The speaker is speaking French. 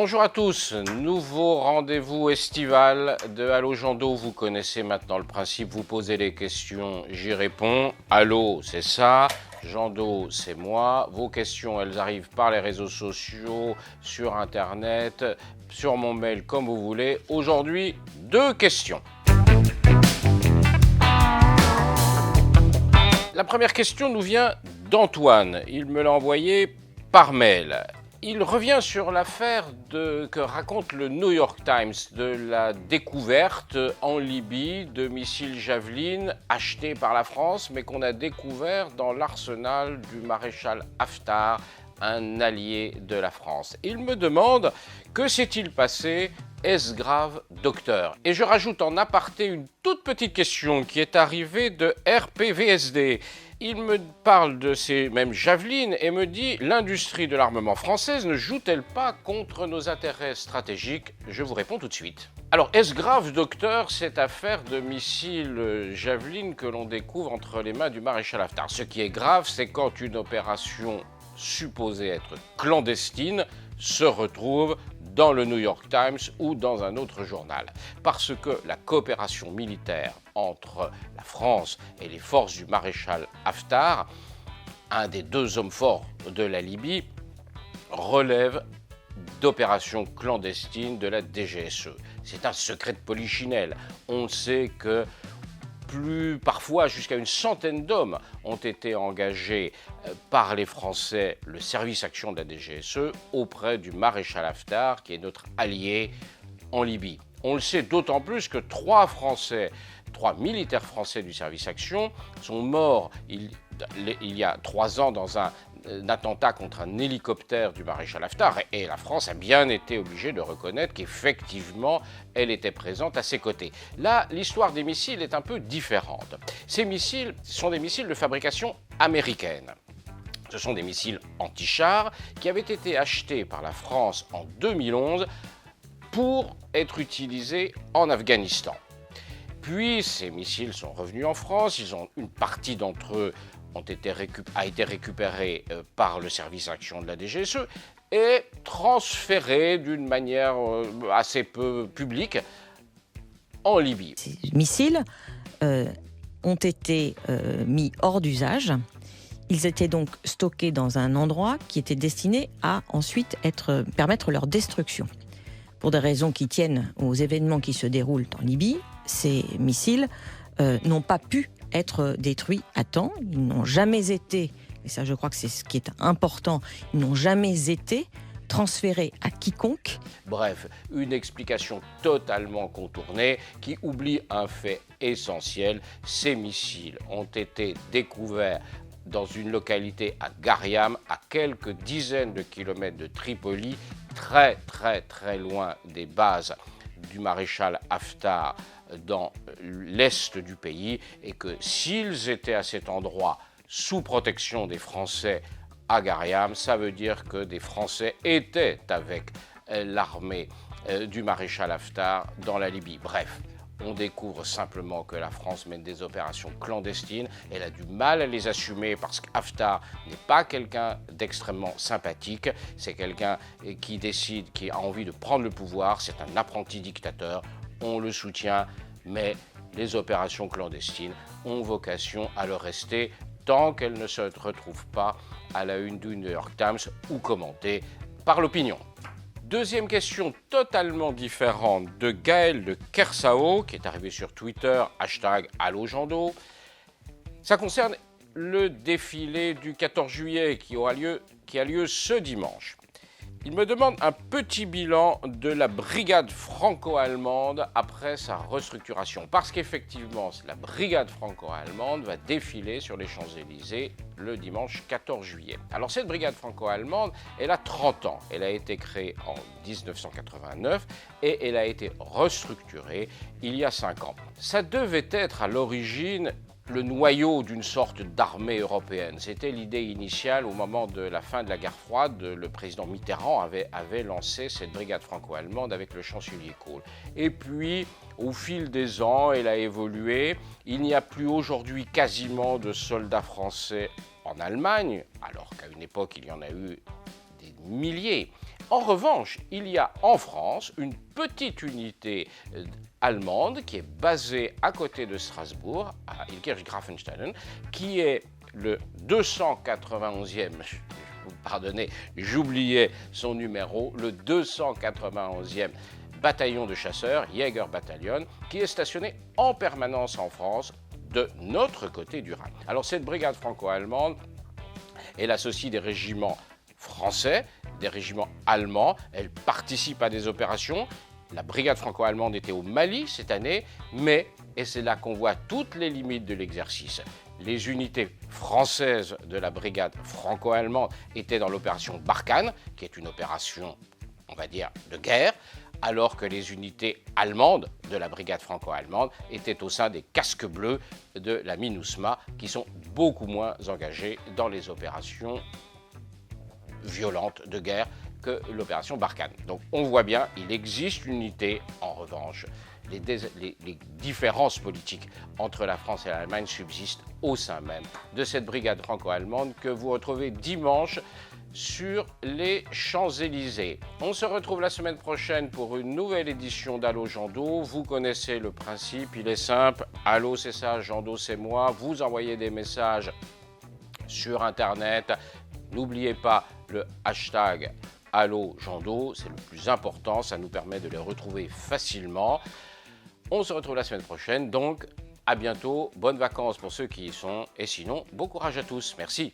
Bonjour à tous, nouveau rendez-vous estival de Allô Jando. Vous connaissez maintenant le principe, vous posez les questions, j'y réponds. Allô, c'est ça, Jando, c'est moi. Vos questions, elles arrivent par les réseaux sociaux, sur Internet, sur mon mail, comme vous voulez. Aujourd'hui, 2 questions. La première question nous vient d'Antoine. Il me l'a envoyée par mail. Il revient sur l'affaire que raconte le New York Times de la découverte en Libye de missiles Javelin achetés par la France, mais qu'on a découvert dans l'arsenal du maréchal Haftar, un allié de la France. Il me demande que s'est-il passé? Est-ce grave, docteur? Et je rajoute en aparté une toute petite question qui est arrivée de RPVSD. Il me parle de ces mêmes javelines et me dit « L'industrie de l'armement française ne joue-t-elle pas contre nos intérêts stratégiques ?» Je vous réponds tout de suite. Alors, est-ce grave, docteur, cette affaire de missiles Javelin que l'on découvre entre les mains du maréchal Haftar? Ce qui est grave, c'est quand une opération supposée être clandestine se retrouve dans le New York Times ou dans un autre journal. Parce que la coopération militaire entre la France et les forces du maréchal Haftar, un des 2 hommes forts de la Libye, relève d'opérations clandestines de la DGSE. C'est un secret de polichinelle. On sait que parfois jusqu'à une centaine d'hommes ont été engagés par les Français, le service action de la DGSE, auprès du maréchal Haftar, qui est notre allié en Libye. On le sait d'autant plus que 3 militaires français du service action sont morts il y a 3 ans dans un attentat contre un hélicoptère du maréchal Haftar, et la France a bien été obligée de reconnaître qu'effectivement elle était présente à ses côtés. Là, l'histoire des missiles est un peu différente. Ces missiles sont des missiles de fabrication américaine. Ce sont des missiles anti-chars qui avaient été achetés par la France en 2011 pour être utilisés en Afghanistan. Puis ces missiles sont revenus en France, une partie d'entre eux a été récupérée par le service action de la DGSE et transférée d'une manière assez peu publique en Libye. Ces missiles ont été mis hors d'usage. Ils étaient donc stockés dans un endroit qui était destiné à ensuite permettre leur destruction. Pour des raisons qui tiennent aux événements qui se déroulent en Libye, ces missiles n'ont pas pu être détruits à temps. Ils n'ont jamais été, et ça je crois que c'est ce qui est important, ils n'ont jamais été transférés à quiconque. Bref, une explication totalement contournée qui oublie un fait essentiel. Ces missiles ont été découverts dans une localité à Gariam, à quelques dizaines de kilomètres de Tripoli, très très très loin des bases du maréchal Haftar dans l'est du pays, et que s'ils étaient à cet endroit sous protection des Français à Gariam, ça veut dire que des Français étaient avec l'armée du maréchal Haftar dans la Libye. Bref, on découvre simplement que la France mène des opérations clandestines. Elle a du mal à les assumer parce qu'Haftar n'est pas quelqu'un d'extrêmement sympathique. C'est quelqu'un qui décide, qui a envie de prendre le pouvoir. C'est un apprenti dictateur. On le soutient, mais les opérations clandestines ont vocation à le rester tant qu'elles ne se retrouvent pas à la une du New York Times ou commentées par l'opinion. Deuxième question totalement différente de Gaël de Kersao, qui est arrivé sur Twitter, #AlloJando. Ça concerne le défilé du 14 juillet qui a lieu ce dimanche. Il me demande un petit bilan de la brigade franco-allemande après sa restructuration. Parce qu'effectivement, la brigade franco-allemande va défiler sur les Champs-Élysées le dimanche 14 juillet. Alors cette brigade franco-allemande, elle a 30 ans. Elle a été créée en 1989 et elle a été restructurée il y a 5 ans. Ça devait être à l'origine le noyau d'une sorte d'armée européenne. C'était l'idée initiale au moment de la fin de la guerre froide. Le président Mitterrand avait lancé cette brigade franco-allemande avec le chancelier Kohl. Et puis, au fil des ans, elle a évolué. Il n'y a plus aujourd'hui quasiment de soldats français en Allemagne, alors qu'à une époque, il y en a eu des milliers. En revanche, il y a en France une petite unité allemande qui est basée à côté de Strasbourg, à Ilkirch-Grafenstein, qui est le 291e, pardonnez, j'oubliais son numéro, le 291e bataillon de chasseurs, Jäger Battalion, qui est stationné en permanence en France, de notre côté du Rhin. Alors cette brigade franco-allemande, elle associe des régiments français, des régiments allemands, elle participe à des opérations. La brigade franco-allemande était au Mali cette année, mais, et c'est là qu'on voit toutes les limites de l'exercice, les unités françaises de la brigade franco-allemande étaient dans l'opération Barkhane, qui est une opération, on va dire, de guerre, alors que les unités allemandes de la brigade franco-allemande étaient au sein des casques bleus de la MINUSMA, qui sont beaucoup moins engagés dans les opérations violentes de guerre que l'opération Barkhane. Donc on voit bien, il existe une unité. En revanche, les différences politiques entre la France et l'Allemagne subsistent au sein même de cette brigade franco-allemande que vous retrouvez dimanche sur les Champs-Élysées. On se retrouve la semaine prochaine pour une nouvelle édition d'Allo Jando. Vous connaissez le principe, il est simple. Allo c'est ça, Jando c'est moi. Vous envoyez des messages sur Internet. N'oubliez pas le hashtag Allo Jando, c'est le plus important, ça nous permet de les retrouver facilement. On se retrouve la semaine prochaine, donc à bientôt, bonnes vacances pour ceux qui y sont, et sinon, bon courage à tous, merci.